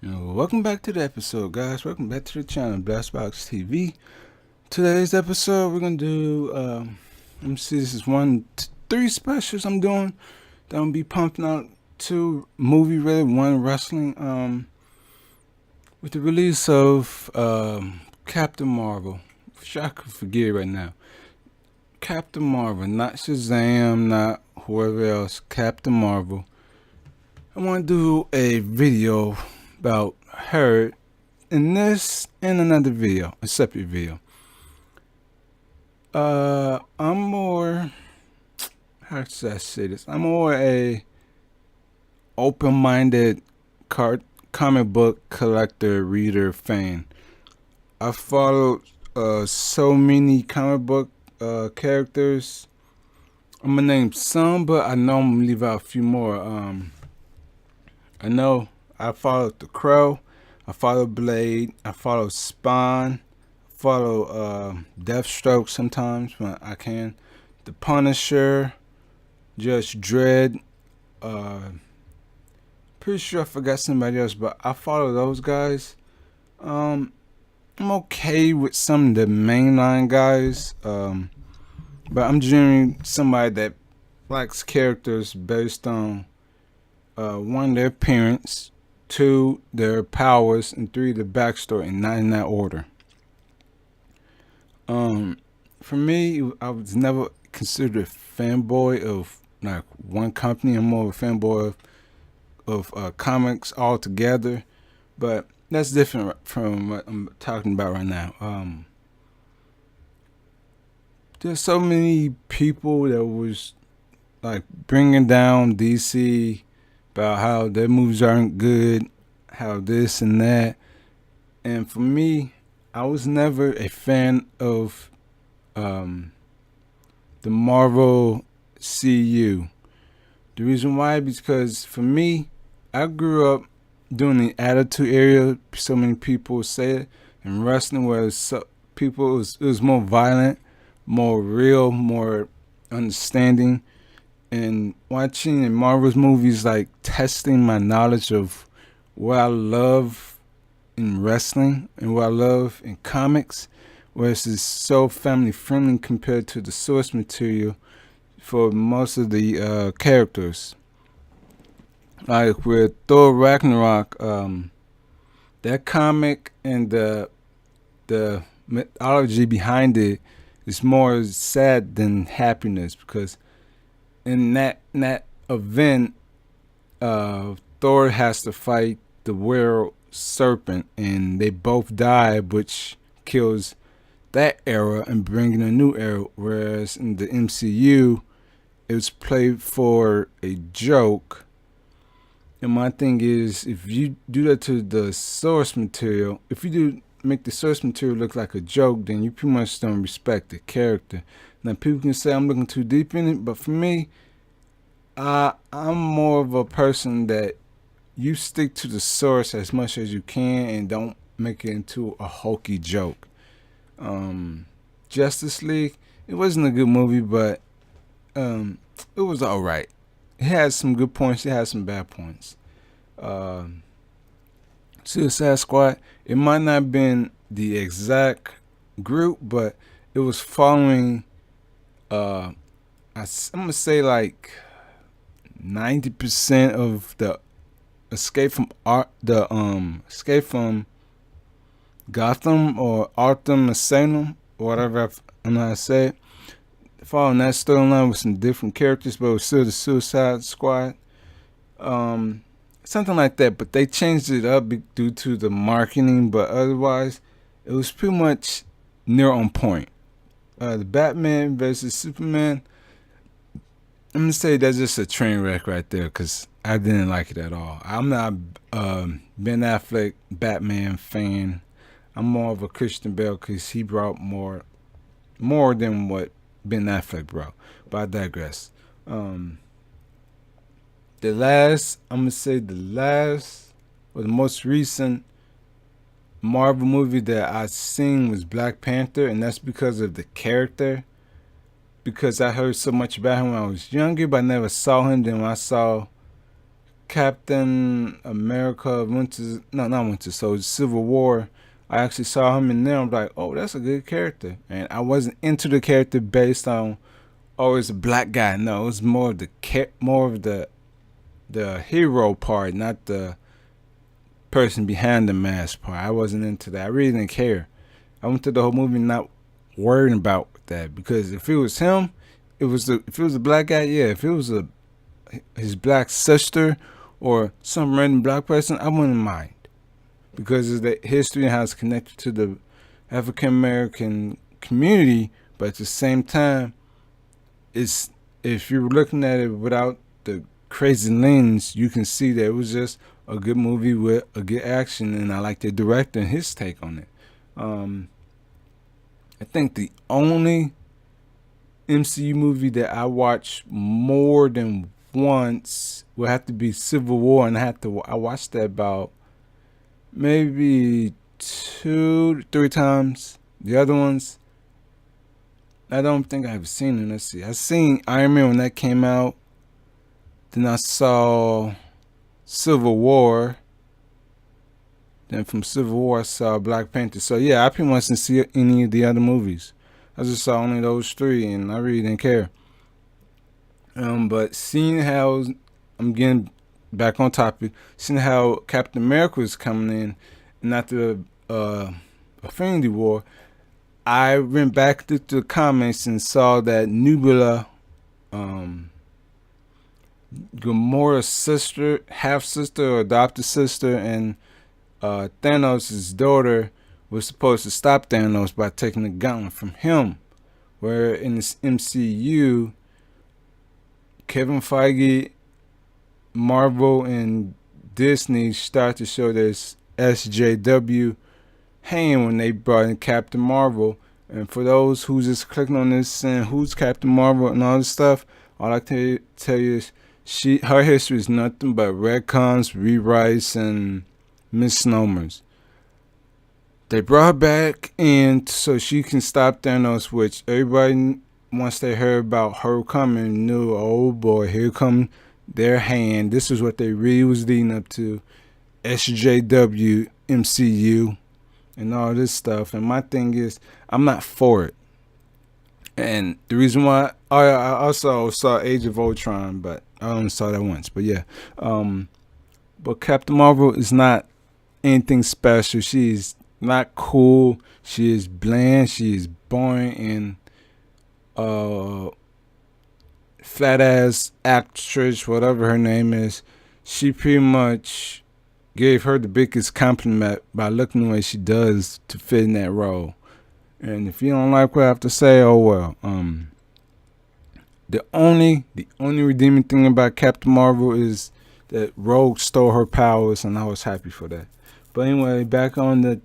Welcome back to the episode, guys. Welcome back to the channel, BlastBoxx TV. Today's episode, we're gonna do. Let me see. This is 3 specials I'm doing. That I'm gonna be pumping out 2 movie related, 1 wrestling. With the release of Captain Marvel, which I could forget right now. Captain Marvel, not Shazam, not whoever else. Captain Marvel. I want to do a video about her in this and another video, a separate video. I'm more, how should I say this? I'm more a open-minded comic book collector, reader, fan. I followed so many comic book characters. I'm gonna name some, but I know I'm gonna leave out a few more. I know I followed The Crow, I followed Blade, I followed Spawn, I follow Deathstroke sometimes when I can, The Punisher, Judge Dredd. Pretty sure I forgot somebody else, but I follow those guys. I'm okay with some of the mainline guys, but I'm generally somebody that likes characters based on 1, their appearance, 2, their powers, and 3, the backstory, and not in that order. For me, I was never considered a fanboy of like one company. I'm more of a fanboy of comics altogether, but that's different from what I'm talking about right now. There's so many people that was like bringing down DC about how their movies aren't good, how this and that. And for me, I was never a fan of the Marvel CU. The reason why, because for me, I grew up doing the Attitude Era. So many people say it, and wrestling was it was more violent, more real, more understanding. And watching in Marvel's movies, like testing my knowledge of what I love in wrestling and what I love in comics, whereas it's so family friendly compared to the source material for most of the characters. Like with Thor Ragnarok, that comic and the mythology behind it is more sad than happiness, because in that event, Thor has to fight the werewolf serpent, and they both die, which kills that era and bringing a new era. Whereas in the MCU, it was played for a joke. And my thing is, if you do that to the source material, if you do make the source material look like a joke, then you pretty much don't respect the character. Now, people can say I'm looking too deep in it, but for me, I'm more of a person that you stick to the source as much as you can and don't make it into a hokey joke. Justice League, it wasn't a good movie, but it was alright. It had some good points, it had some bad points. Suicide Squad, it might not have been the exact group, but it was following I'm gonna say like 90% of the escape from Gotham or Arkham Asylum, or whatever I know how to say it. Following that storyline with some different characters, but it was still the Suicide Squad. Something like that, but they changed it up due to the marketing, but otherwise, it was pretty much near on point. The Batman versus Superman, I'm gonna say that's just a train wreck right there, because I didn't like it at all. I'm not Ben Affleck Batman fan. I'm more of a Christian Bale, because he brought more than what Ben Affleck brought. But I digress. I'm gonna say the last or the most recent Marvel movie that I seen was Black Panther, and that's because of the character. Because I heard so much about him when I was younger, but I never saw him. Then when I saw Captain America Civil War, I actually saw him in there. I'm like, oh, that's a good character. And I wasn't into the character based on, oh, it's a black guy. No, it was more of the hero part, not the person behind the mask part. I wasn't into that. I really didn't care. I went through the whole movie not worrying about that, because if it was him, if it was a black guy, yeah. If it was his black sister or some random black person, I wouldn't mind, because of the history and how it's connected to the African American community. But at the same time, it's, if you're looking at it without the crazy lens, you can see that it was just a good movie with a good action, and I like the director and his take on it. I think the only MCU movie that I watched more than once would have to be Civil War, and I watched that about maybe 2 to 3 times. The other ones, I don't think I've seen them. Let's see. I seen Iron Man when that came out. Then I saw Civil War. Then from Civil War, I saw Black Panther. So yeah, I pretty much didn't see any of the other movies. I just saw only those 3, and I really didn't care. But seeing how, I'm getting back on topic, seeing how Captain America was coming in, and after Infinity War, I went back to the comments and saw that Nebula, Gamora's sister, half sister or adopted sister, and Thanos' daughter was supposed to stop Thanos by taking the gauntlet from him. Where in this MCU, Kevin Feige, Marvel, and Disney start to show this SJW hand when they brought in Captain Marvel. And for those who's just clicking on this saying who's Captain Marvel and all this stuff, all I can tell you is her history is nothing but retcons, rewrites, and misnomers. They brought her back in so she can stop Thanos, which everybody, once they heard about her coming, knew, oh boy, here come their hand. This is what they really was leading up to. SJW, MCU, and all this stuff. And my thing is, I'm not for it. And the reason why, I also saw Age of Ultron, but I only saw that once. But yeah, but Captain Marvel is not anything special. She is not cool. She is bland. She is boring and flat ass actress, whatever her name is. She pretty much gave her the biggest compliment by looking the way she does to fit in that role. And if you don't like what I have to say, oh well. The only redeeming thing about Captain Marvel is that Rogue stole her powers, and I was happy for that. But anyway, back on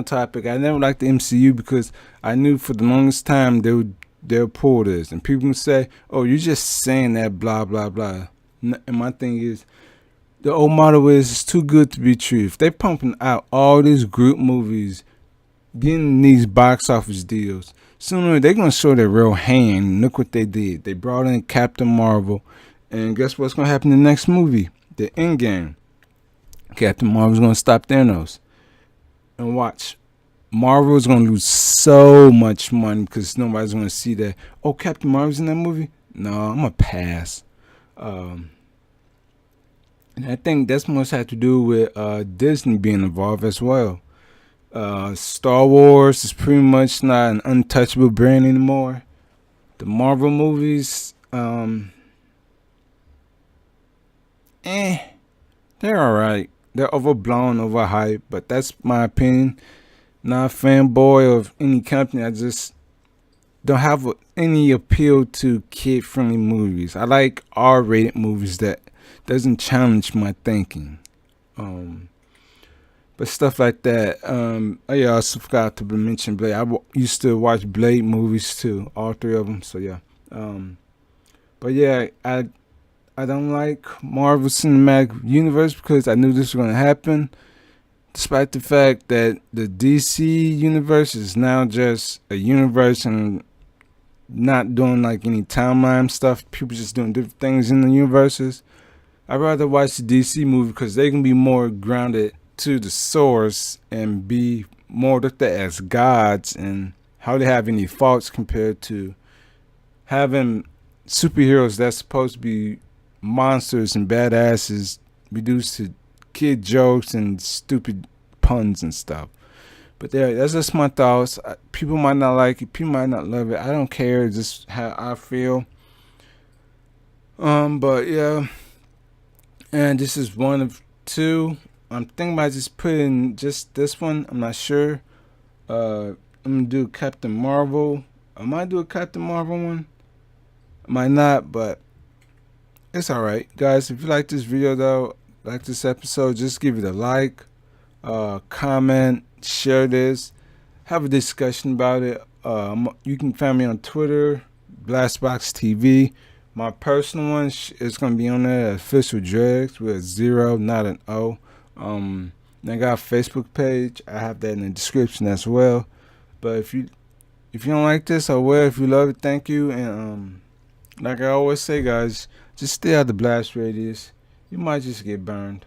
topic. I never liked the MCU because I knew for the longest time they'll pull this, and people would say, "Oh, you're just saying that, blah blah blah." And my thing is, the old motto is, "It's too good to be true." If they're pumping out all these group movies, getting these box office deals, sooner they're gonna show their real hand. Look what they did. They brought in Captain Marvel, and guess what's gonna happen in the next movie? The Endgame. Captain Marvel's gonna stop Thanos. And watch, Marvel's gonna lose so much money because nobody's gonna see that. Oh, Captain Marvel's in that movie? No, I'm gonna pass. And I think that's must have to do with Disney being involved as well. Star Wars is pretty much not an untouchable brand anymore. The Marvel movies, they're alright. They're overblown, overhyped, but that's my opinion. Not a fanboy of any company. I just don't have any appeal to kid-friendly movies. I like R-rated movies that doesn't challenge my thinking. But stuff like that. I also forgot to mention Blade. I used to watch Blade movies too, all 3 of them. So yeah. But yeah, I don't like Marvel Cinematic Universe because I knew this was going to happen. Despite the fact that the DC universe is now just a universe and not doing like any timeline stuff. People just doing different things in the universes. I'd rather watch the DC movie because they can be more grounded to the source and be more looked at as gods and how they have any faults compared to having superheroes that's supposed to be monsters and badasses reduced to kid jokes and stupid puns and stuff. But there, that's just my thoughts. People might not like it, people might not love it. I don't care. It's just how I feel. But yeah, and this is one of two. I'm thinking about just putting just this one. I'm not sure. I'm gonna do Captain Marvel. I might do a Captain Marvel one. I might not, but it's alright. Guys, if you like this video though, like this episode, just give it a like, comment, share this, have a discussion about it. You can find me on Twitter, BlastBoxx TV. My personal one is gonna be on there at Officialdregs with a 0, not an O. I got a Facebook page. I have that in the description as well. But if you don't like this, or well, if you love it, thank you. And like I always say, guys, just stay out of the blast radius. You might just get burned.